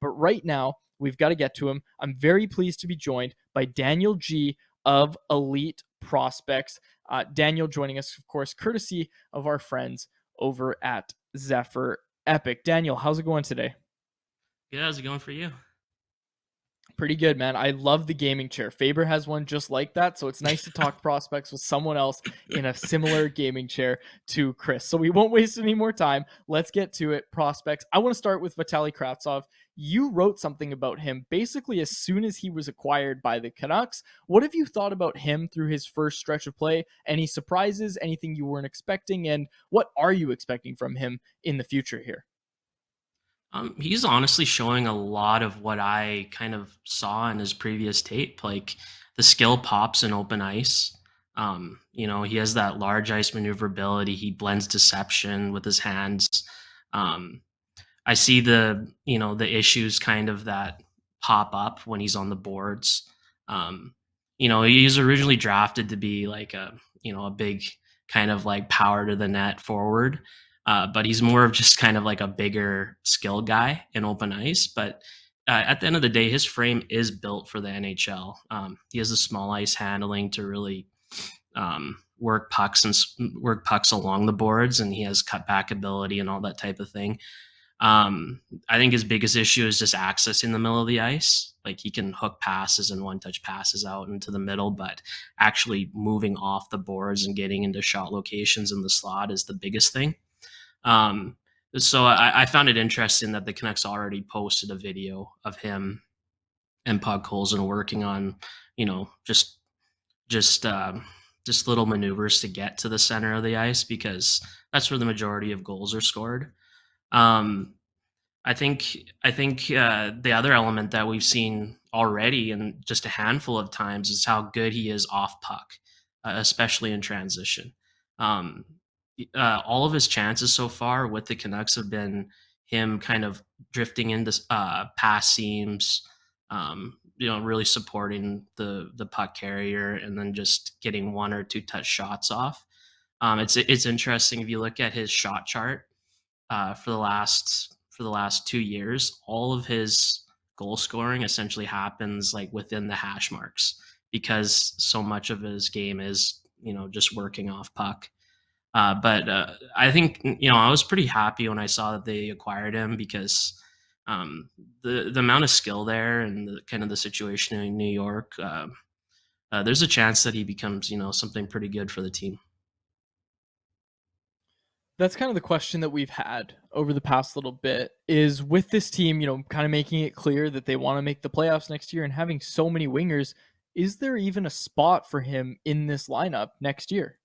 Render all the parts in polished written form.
But right now, we've got to get to him. I'm very pleased to be joined by Daniel G of Elite Prospects. Daniel joining us, of course, courtesy of our friends over at Zephyr Epic. Daniel, how's it going today? Good. How's it going for you? Pretty good, man. I love the gaming chair. Faber has one just like that, so it's nice to talk prospects with someone else in a similar gaming chair to Chris. So we won't waste any more time. Let's get to it. Prospects. I want to start with Vitaly Kravtsov. You wrote something about him basically as soon as he was acquired by the Canucks. What have you thought about him through his first stretch of play? Any surprises? Anything you weren't expecting? And what are you expecting from him in the future here? He's honestly showing a lot of what I kind of saw in his previous tape. Like the skill pops in open ice. He has that large ice maneuverability. He blends deception with his hands. Um, I see the issues kind of that pop up when he's on the boards. Um, he was originally drafted to be like a big kind of like power to the net forward. But he's more of just kind of like a bigger skill guy in open ice. But at the end of the day, his frame is built for the NHL. He has the small ice handling to really work pucks along the boards, and he has cutback ability and all that type of thing. I think his biggest issue is just access in the middle of the ice. Like he can hook passes and one touch passes out into the middle, but actually moving off the boards and getting into shot locations in the slot is the biggest thing. Um, so I found it interesting that the Canucks already posted a video of him and Podkolzin working on, you know, just uh, just little maneuvers to get to the center of the ice because that's where the majority of goals are scored. Um, I think the other element that we've seen already and just a handful of times is how good he is off puck, especially in transition. Um, all of his chances so far with the Canucks have been him kind of drifting into pass seams, really supporting the puck carrier, and then just getting one or two touch shots off. It's interesting if you look at his shot chart for the last 2 years. All of his goal scoring essentially happens like within the hash marks because so much of his game is just working off puck. But I think I was pretty happy when I saw that they acquired him because the amount of skill there and the kind of the situation in New York. There's a chance that he becomes something pretty good for the team. That's kind of the question that we've had over the past little bit is with this team, kind of making it clear that they want to make the playoffs next year and having so many wingers, is there even a spot for him in this lineup next year?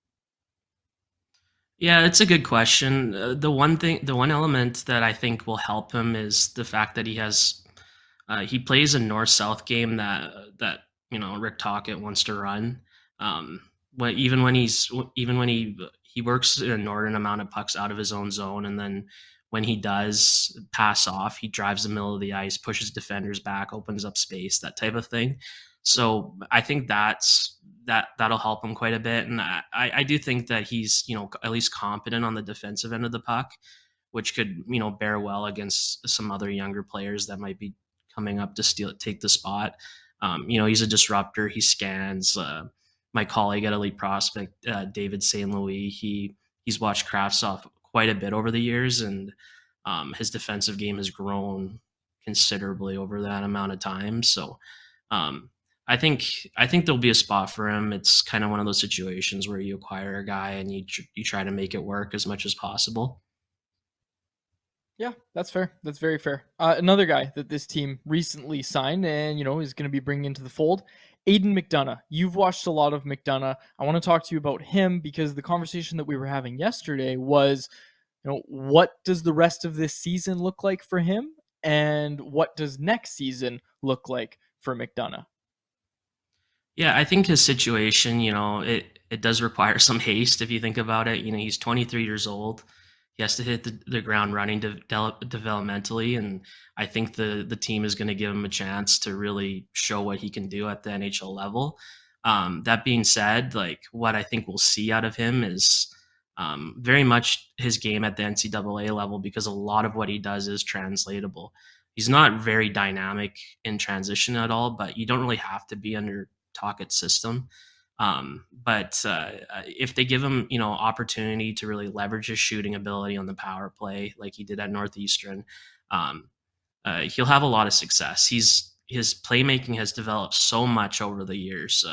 Yeah, it's a good question. The one element that I think will help him is the fact that he plays a north-south game that Rick Tocchet wants to run. Um, even when he works an inordinate amount of pucks out of his own zone, and then when he does pass off, he drives the middle of the ice, pushes defenders back, opens up space, that type of thing. So I think that'll help him quite a bit, and I do think that he's at least competent on the defensive end of the puck, which could bear well against some other younger players that might be coming up to take the spot. He's a disruptor. He scans. My colleague at Elite Prospect, David St. Louis, he's watched Kravtsov quite a bit over the years, and his defensive game has grown considerably over that amount of time. So um, I think there'll be a spot for him. It's kind of one of those situations where you acquire a guy and you try to make it work as much as possible. Yeah, that's fair. That's very fair. Another guy that this team recently signed and, is going to be bringing into the fold, Aiden McDonough. You've watched a lot of McDonough. I want to talk to you about him because the conversation that we were having yesterday was, what does the rest of this season look like for him? And what does next season look like for McDonough? Yeah, I think his situation, it does require some haste if you think about it. He's 23 years old. He has to hit the ground running developmentally, and I think the team is going to give him a chance to really show what he can do at the NHL level. That being said, like what I think we'll see out of him is very much his game at the NCAA level because a lot of what he does is translatable. He's not very dynamic in transition at all, but you don't really have to be under Tocchet's system. But if they give him, opportunity to really leverage his shooting ability on the power play, like he did at Northeastern, um, he'll have a lot of success. His playmaking has developed so much over the years.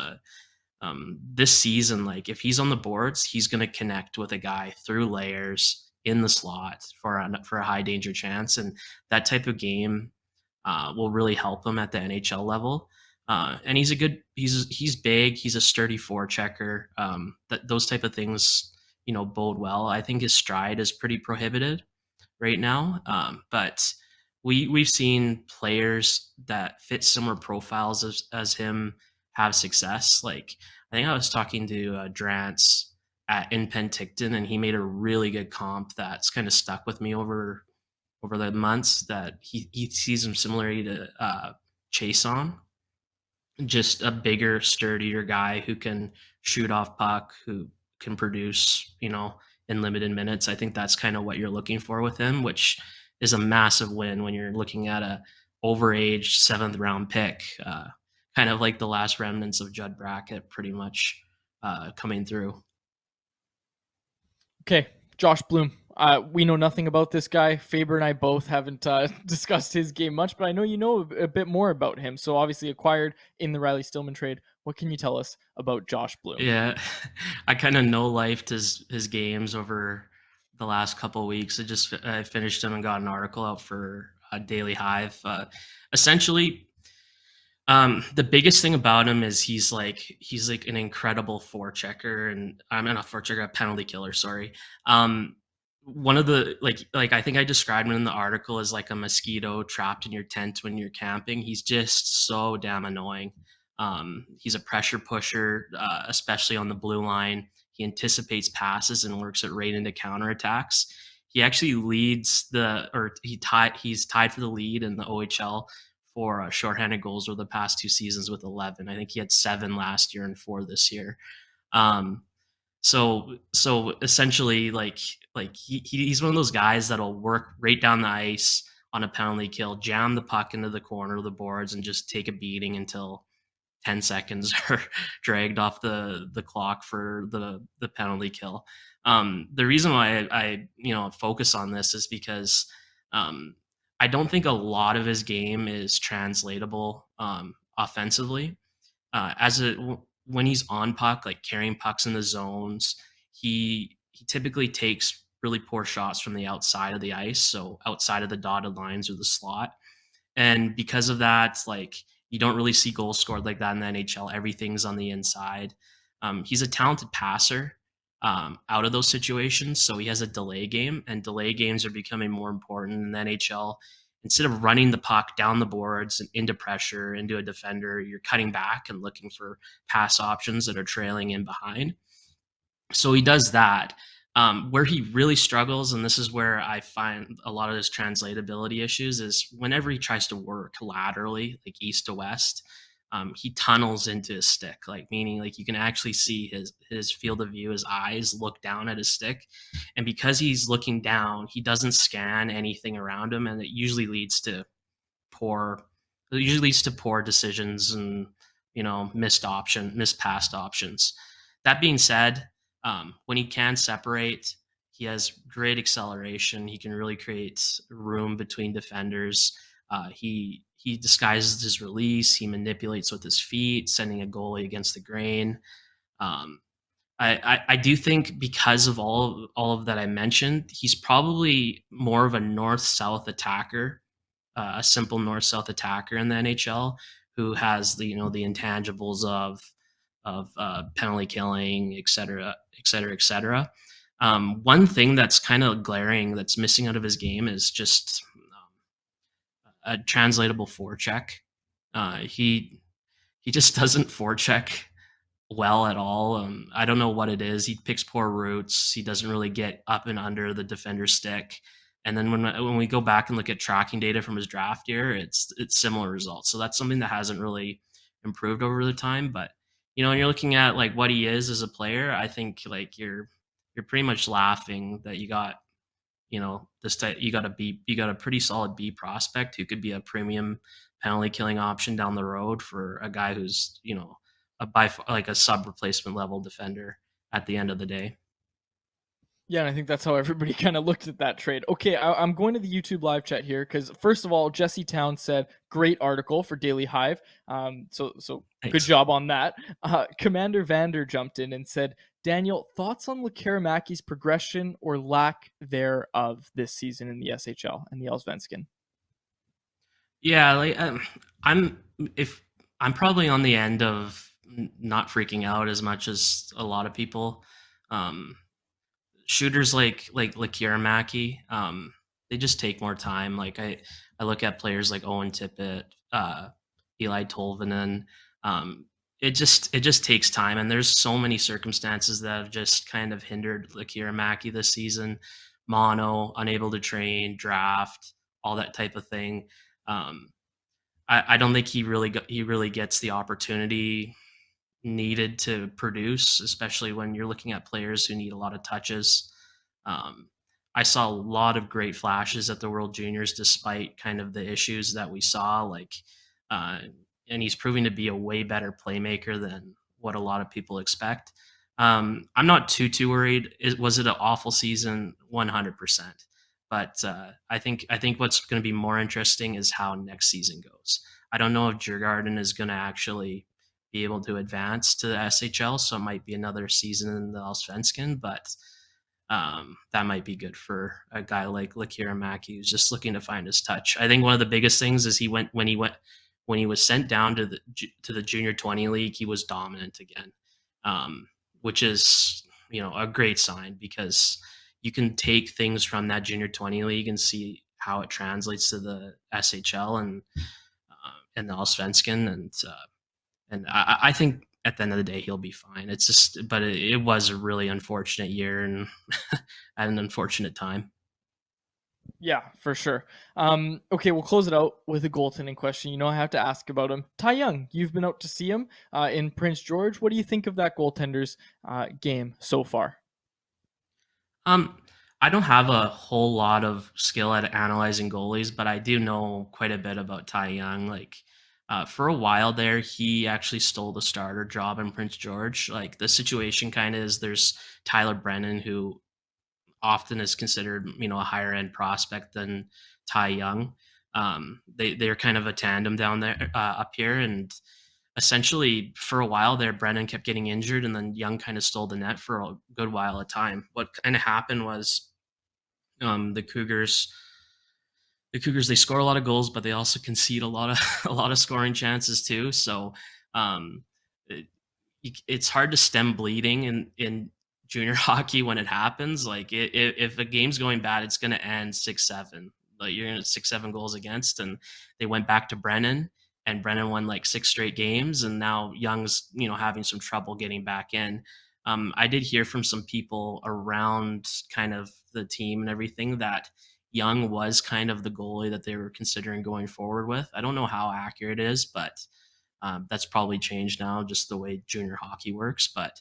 This season, like if he's on the boards, he's going to connect with a guy through layers in the slot for a high danger chance, and that type of game will really help him at the NHL level. And he's big, he's a sturdy forechecker. Those type of things, bode well. I think his stride is pretty prohibited right now. But we've seen players that fit similar profiles as him have success. Like I think I was talking to Drance in Penticton, and he made a really good comp that's kind of stuck with me over the months. That he sees him similarly to Chase on, just a bigger, sturdier guy who can shoot off puck, who can produce, in limited minutes. I think that's kind of what you're looking for with him, which is a massive win when you're looking at a overaged seventh round pick, kind of like the last remnants of Judd Brackett, pretty much coming through. Okay, Josh Bloom. We know nothing about this guy. Faber and I both haven't discussed his game much, but I know you know a bit more about him. So obviously acquired in the Riley Stillman trade. What can you tell us about Josh Bloom? Yeah, I kind of know lifed his games over the last couple of weeks. I finished him and got an article out for Daily Hive. Essentially, the biggest thing about him is he's like an incredible forechecker, and I'm not a forechecker, a penalty killer. Sorry. One of the like I think I described him in the article as like a mosquito trapped in your tent when you're camping. He's just so damn annoying. He's a pressure pusher, especially on the blue line. He anticipates passes and works it right into counterattacks. He actually he's tied for the lead in the OHL for shorthanded goals over the past 2 seasons with 11. I think he had 7 last year and 4 this year. Um, so essentially, he's one of those guys that'll work right down the ice on a penalty kill, jam the puck into the corner of the boards, and just take a beating until 10 seconds are dragged off the clock for the penalty kill. The reason why I focus on this is because um, I don't think a lot of his game is translatable offensively. When he's on puck, like carrying pucks in the zones, he typically takes really poor shots from the outside of the ice, so outside of the dotted lines or the slot. And because of that, like you don't really see goals scored like that in the NHL. Everything's on the inside. He's a talented passer out of those situations, so he has a delay game, and delay games are becoming more important in the NHL. Instead of running the puck down the boards and into pressure, into a defender, you're cutting back and looking for pass options that are trailing in behind. So he does that. Where he really struggles, and this is where I find a lot of his translatability issues, is whenever he tries to work laterally, like east to west, he tunnels into his stick, like meaning like you can actually see his field of view, his eyes look down at his stick, and because he's looking down, he doesn't scan anything around him, and poor it usually leads to poor decisions and missed passed options. That being said, when he can separate, he has great acceleration. He can really create room between defenders. He disguises his release. He manipulates with his feet, sending a goalie against the grain. Um, I do think because of all of that I mentioned, he's probably more of a north south attacker, a simple north south attacker in the NHL who has the intangibles of penalty killing, et cetera, et cetera, et cetera. One thing that's kind of glaring that's missing out of his game is just a translatable forecheck. He just doesn't forecheck well at all. I don't know what it is. He picks poor routes. He doesn't really get up and under the defender's stick. And then when we go back and look at tracking data from his draft year, it's similar results. So that's something that hasn't really improved over the time. But when you're looking at like what he is as a player, I think like you're pretty much laughing that you got this type, you got a pretty solid B prospect who could be a premium penalty killing option down the road for a guy who's, like a sub replacement level defender at the end of the day. Yeah, and I think that's how everybody kind of looked at that trade. Okay, I'm going to the YouTube live chat here because first of all, Jesse Town said great article for Daily Hive. So good Thanks. job on that. Commander Vander jumped in and said, Daniel, thoughts on Lekkerimaki's progression or lack thereof this season in the SHL and the Allsvenskan? Yeah, like if I'm probably on the end of not freaking out as much as a lot of people. Um, Shooters like Lekkerimaki, they just take more time. Like I look at players like Owen Tippett, Eli Tolvanen. Um, it just takes time, and there's so many circumstances that have just kind of hindered Lekkerimaki this season. Mono, unable to train, draft, all that type of thing. Um, I don't think he really gets the opportunity needed to produce, especially when you're looking at players who need a lot of touches. Um, I saw a lot of great flashes at the World Juniors, despite kind of the issues that we saw. Uh, and he's proving to be a way better playmaker than what a lot of people expect. I'm not too worried. Was it an awful season? 100%. But I think what's going to be more interesting is how next season goes. I don't know if Djurgården is going to actually be able to advance to the SHL. So it might be another season in the Allsvenskan, but that might be good for a guy like Lekkerimaki who's just looking to find his touch. I think one of the biggest things is when he was sent down to the junior 20 league, he was dominant again, which is a great sign because you can take things from that junior 20 league and see how it translates to the SHL and the Allsvenskan and I think at the end of the day he'll be fine. It's just, but it was a really unfortunate year and at an unfortunate time. Yeah, for sure. Okay, we'll close it out with a goaltending question. I have to ask about him. Ty Young, you've been out to see him in Prince George. What do you think of that goaltender's game so far? Um, I don't have a whole lot of skill at analyzing goalies, but I do know quite a bit about Ty Young. For a while there, he actually stole the starter job in Prince George. Like the situation kind of is there's Tyler Brennan, who often is considered, a higher end prospect than Ty Young. They're kind of a tandem down there up here, and essentially for a while there, Brennan kept getting injured, and then Young kind of stole the net for a good while at time. What kind of happened was the Cougars they score a lot of goals, but they also concede a lot of a lot of scoring chances too. So um, it, it's hard to stem bleeding in junior hockey when it happens. Like if a game's going bad, it's going to end 6-7. Like you're going to 6-7 goals against, and they went back to Brennan, and Brennan won like 6 straight games, and now Young's having some trouble getting back in. I did hear from some people around kind of the team and everything that Young was kind of the goalie that they were considering going forward with. I don't know how accurate it is, but that's probably changed now, just the way junior hockey works. But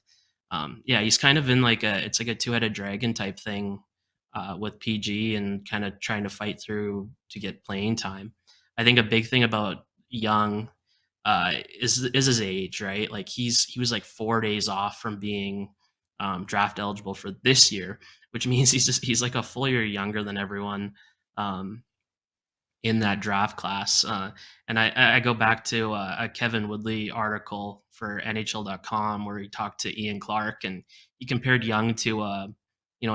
yeah, he's kind of in it's like a two-headed dragon type thing with PG and kind of trying to fight through to get playing time. I think a big thing about Young is his age, right? Like he was like 4 days off from being draft eligible for this year, which means he's like a full year younger than everyone. Um, in that draft class. And I go back to a Kevin Woodley article for NHL.com where he talked to Ian Clark and he compared Young to a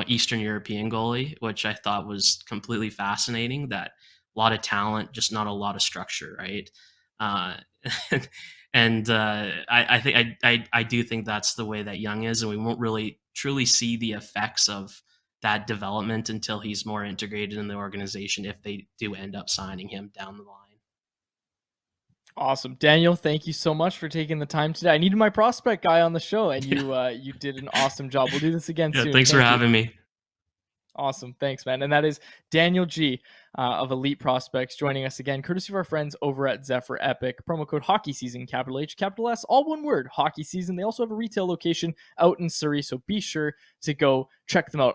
Eastern European goalie, which I thought was completely fascinating. That a lot of talent, just not a lot of structure, right? Uh, and I think I do think that's the way that Young is, and we won't really truly see the effects of that development until he's more integrated in the organization if they do end up signing him down the line. Awesome, Daniel. Thank you so much for taking the time today. I needed my prospect guy on the show, and Yeah, you did an awesome job. We'll do this again yeah. soon. Thanks for Thank you. having me. Awesome. Thanks, man. And that is Daniel G of Elite Prospects joining us again, courtesy of our friends over at Zephyr Epic. Promo code Hockey Season, capital H, capital S, all one word, Hockey Season. They also have a retail location out in Surrey, so be sure to go check them out.